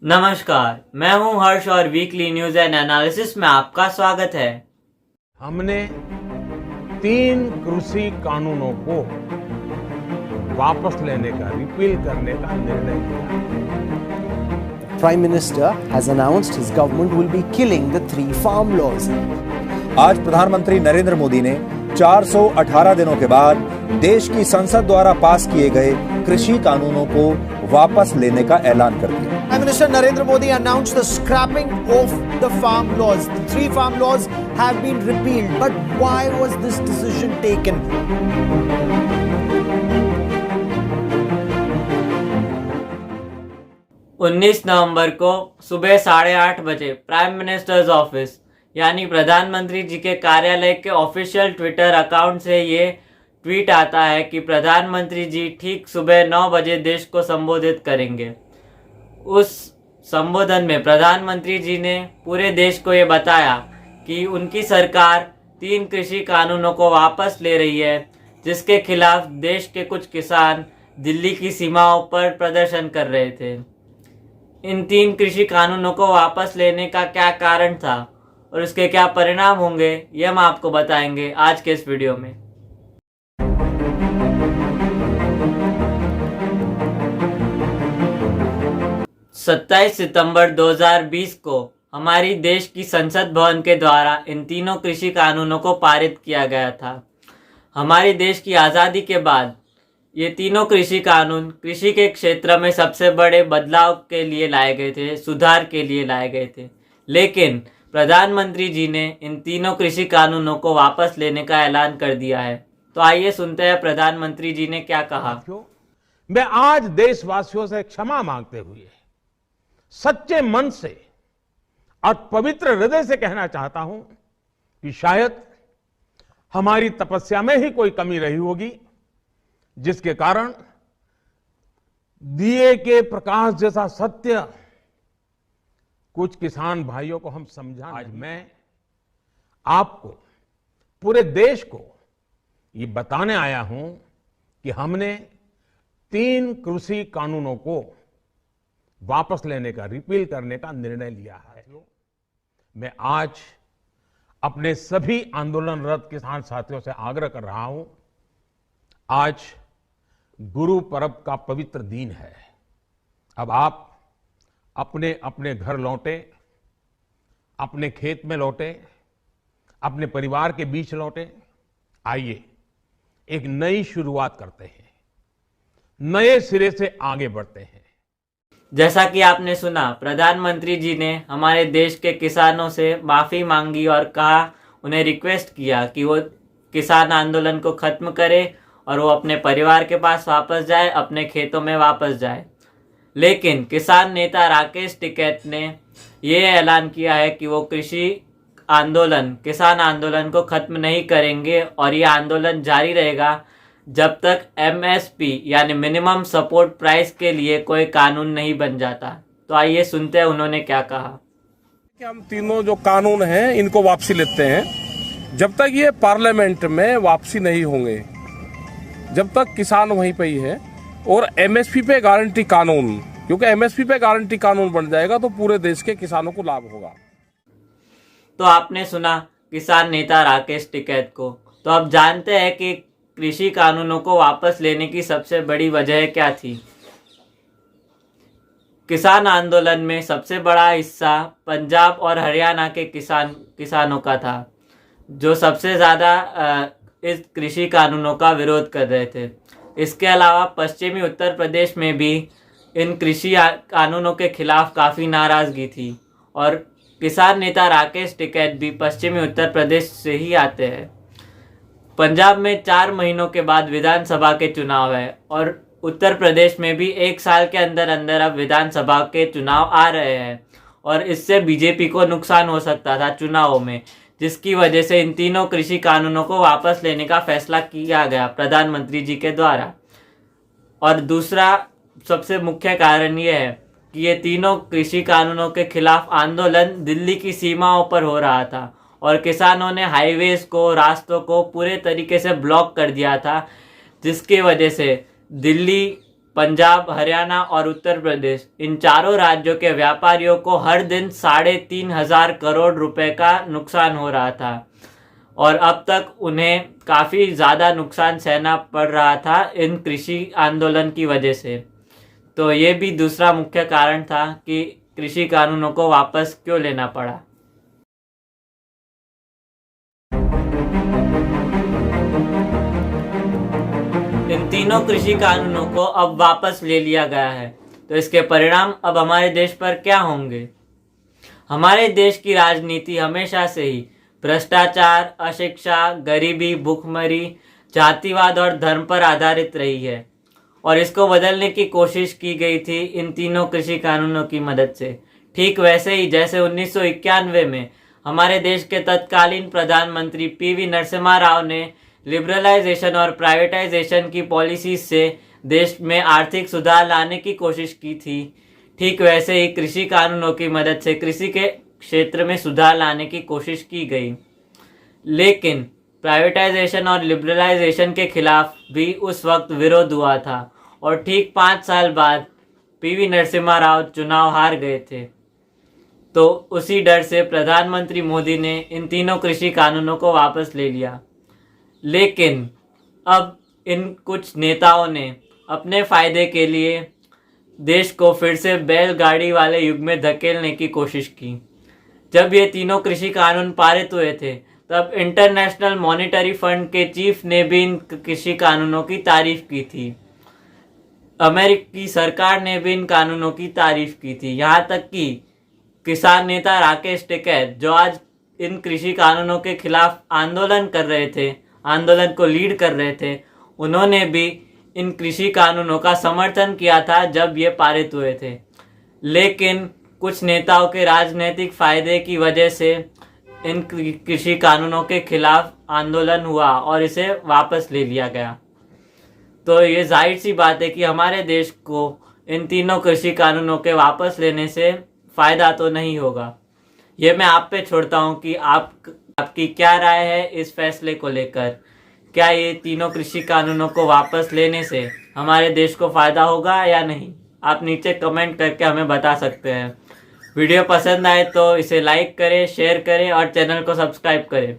नमस्कार, मैं हूं हर्ष और वीकली न्यूज एंड एनालिसिस में आपका स्वागत है। हमने 3 कृषि कानूनों को वापस लेने का, रिपील करने का निर्णय लिया। Prime Minister has announced his government will be killing the 3 farm laws. आज प्रधानमंत्री नरेंद्र मोदी ने 418 दिनों के बाद देश की संसद द्वारा पास किए गए कृषि कानूनों को वापस लेने का ऐलान कर दिया। Prime Minister Narendra Modi announced the scrapping of the farm laws. The 3 farm laws have been repealed. But why was this decision taken? नवंबर को सुबह 8:30 बजे प्राइम मिनिस्टर्स ऑफिस यानी प्रधानमंत्री जी के कार्यालय के ऑफिशियल ट्विटर अकाउंट से ये ट्वीट आता है कि प्रधानमंत्री जी ठीक सुबह 9 बजे देश को संबोधित करेंगे। उस संबोधन में प्रधानमंत्री जी ने पूरे देश को ये बताया कि उनकी सरकार 3 कृषि कानूनों को वापस ले रही है, जिसके खिलाफ देश के कुछ किसान दिल्ली की सीमाओं पर प्रदर्शन कर रहे थे। इन 3 कृषि कानूनों को वापस लेने का क्या कारण था और उसके क्या परिणाम होंगे, ये हम आपको बताएंगे आज के इस वीडियो में। सत्ताईस सितंबर 2020 को हमारी देश की संसद भवन के द्वारा इन तीनों कृषि कानूनों को पारित किया गया था। हमारे देश की आज़ादी के बाद ये तीनों कृषि कानून कृषि के क्षेत्र में सबसे बड़े बदलाव के लिए लाए गए थे, सुधार के लिए लाए गए थे। लेकिन प्रधानमंत्री जी ने इन तीनों कृषि कानूनों को वापस लेने का ऐलान कर दिया है। तो आइए सुनते हैं प्रधानमंत्री जी ने क्या कहा। मैं आज देशवासियों से क्षमा मांगते हुए सच्चे मन से और पवित्र हृदय से कहना चाहता हूं कि शायद हमारी तपस्या में ही कोई कमी रही होगी, जिसके कारण दिए के प्रकाश जैसा सत्य कुछ किसान भाइयों को हम समझा। आज मैं आपको, पूरे देश को ये बताने आया हूं कि हमने 3 कृषि कानूनों को वापस लेने का, रिपील करने का निर्णय लिया है। मैं आज अपने सभी आंदोलनरत किसान साथियों से आग्रह कर रहा हूं, आज गुरु पर्व का पवित्र दिन है। अब आप अपने अपने घर लौटे, अपने खेत में लौटे, अपने परिवार के बीच लौटे। आइए एक नई शुरुआत करते हैं, नए सिरे से आगे बढ़ते हैं। जैसा कि आपने सुना, प्रधानमंत्री जी ने हमारे देश के किसानों से माफ़ी मांगी और कहा, उन्हें रिक्वेस्ट किया कि वो किसान आंदोलन को ख़त्म करे और वो अपने परिवार के पास वापस जाए, अपने खेतों में वापस जाए। लेकिन किसान नेता राकेश टिकैत ने ये ऐलान किया है कि वो किसान आंदोलन को ख़त्म नहीं करेंगे और ये आंदोलन जारी रहेगा जब तक MSP यानी मिनिमम सपोर्ट प्राइस के लिए कोई कानून नहीं बन जाता। तो आइए सुनते हैं उन्होंने क्या कहा। कि हम तीनों जो कानून हैं इनको वापसी लेते हैं। जब तक ये पार्लियामेंट में वापसी नहीं होंगे, जब तक किसान वहीं पे ही है, और MSP पे गारंटी कानून, क्योंकि MSP पे गारंटी कानून बन जाएगा तो पूरे देश के किसानों को लाभ होगा। तो आपने सुना किसान नेता राकेश टिकैत को। तो अब जानते हैं कि कृषि कानूनों को वापस लेने की सबसे बड़ी वजह क्या थी। किसान आंदोलन में सबसे बड़ा हिस्सा पंजाब और हरियाणा के किसानों का था, जो सबसे ज़्यादा इस कृषि कानूनों का विरोध कर रहे थे। इसके अलावा पश्चिमी उत्तर प्रदेश में भी इन कृषि कानूनों के खिलाफ काफ़ी नाराज़गी थी और किसान नेता राकेश टिकैत भी पश्चिमी उत्तर प्रदेश से ही आते हैं। पंजाब में 4 महीनों के बाद विधानसभा के चुनाव है और उत्तर प्रदेश में भी 1 साल के अंदर अंदर अब विधानसभा के चुनाव आ रहे हैं और इससे बीजेपी को नुकसान हो सकता था चुनावों में, जिसकी वजह से इन तीनों कृषि कानूनों को वापस लेने का फैसला किया गया प्रधानमंत्री जी के द्वारा। और दूसरा सबसे मुख्य कारण ये है कि ये तीनों कृषि कानूनों के खिलाफ आंदोलन दिल्ली की सीमाओं पर हो रहा था और किसानों ने हाईवेज को, रास्तों को पूरे तरीके से ब्लॉक कर दिया था, जिसकी वजह से दिल्ली पंजाब, हरियाणा और उत्तर प्रदेश, इन चारों राज्यों के व्यापारियों को हर दिन 3,500 करोड़ रुपए का नुकसान हो रहा था और अब तक उन्हें काफ़ी ज़्यादा नुकसान सहना पड़ रहा था इन कृषि आंदोलन की वजह से। तो ये भी दूसरा मुख्य कारण था कि कृषि कानूनों को वापस क्यों लेना पड़ा। इन तीनों कृषि कानूनों को अब वापस ले लिया गया है, तो इसके परिणाम अब हमारे देश पर क्या होंगे। हमारे देश की राजनीति हमेशा से ही भ्रष्टाचार, अशिक्षा, गरीबी, भूखमरी, जातिवाद और धर्म पर आधारित रही है और इसको बदलने की कोशिश की गई थी इन तीनों कृषि कानूनों की मदद से। ठीक वैसे ही जैसे 1991 में हमारे देश के तत्कालीन प्रधानमंत्री पीवी नरसिम्हा राव ने लिबरलाइजेशन और प्राइवेटाइजेशन की पॉलिसी से देश में आर्थिक सुधार लाने की कोशिश की थी, ठीक वैसे ही कृषि कानूनों की मदद से कृषि के क्षेत्र में सुधार लाने की कोशिश की गई। लेकिन प्राइवेटाइजेशन और लिबरलाइजेशन के खिलाफ भी उस वक्त विरोध हुआ था और ठीक 5 साल बाद पीवी नरसिम्हा राव चुनाव हार गए थे। तो उसी डर से प्रधानमंत्री मोदी ने इन तीनों कृषि कानूनों को वापस ले लिया। लेकिन अब इन कुछ नेताओं ने अपने फायदे के लिए देश को फिर से बैलगाड़ी वाले युग में धकेलने की कोशिश की। जब ये तीनों कृषि कानून पारित हुए थे तब इंटरनेशनल मॉनेटरी फंड के चीफ ने भी इन कृषि कानूनों की तारीफ की थी। अमेरिकी सरकार ने भी इन कानूनों की तारीफ की थी। यहाँ तक कि किसान नेता राकेश टिकैत, जो आज इन कृषि कानूनों के खिलाफ आंदोलन कर रहे थे, आंदोलन को लीड कर रहे थे, उन्होंने भी इन कृषि कानूनों का समर्थन किया था जब ये पारित हुए थे। लेकिन कुछ नेताओं के राजनीतिक फायदे की वजह से इन कृषि कानूनों के खिलाफ आंदोलन हुआ और इसे वापस ले लिया गया। तो ये जाहिर सी बात है कि हमारे देश को इन तीनों कृषि कानूनों के वापस लेने से फ़ायदा तो नहीं होगा। ये मैं आप पे छोड़ता हूँ कि आपकी क्या राय है इस फैसले को लेकर। क्या ये तीनों कृषि कानूनों को वापस लेने से हमारे देश को फ़ायदा होगा या नहीं? आप नीचे कमेंट करके हमें बता सकते हैं। वीडियो पसंद आए तो इसे लाइक करें, शेयर करें और चैनल को सब्सक्राइब करें।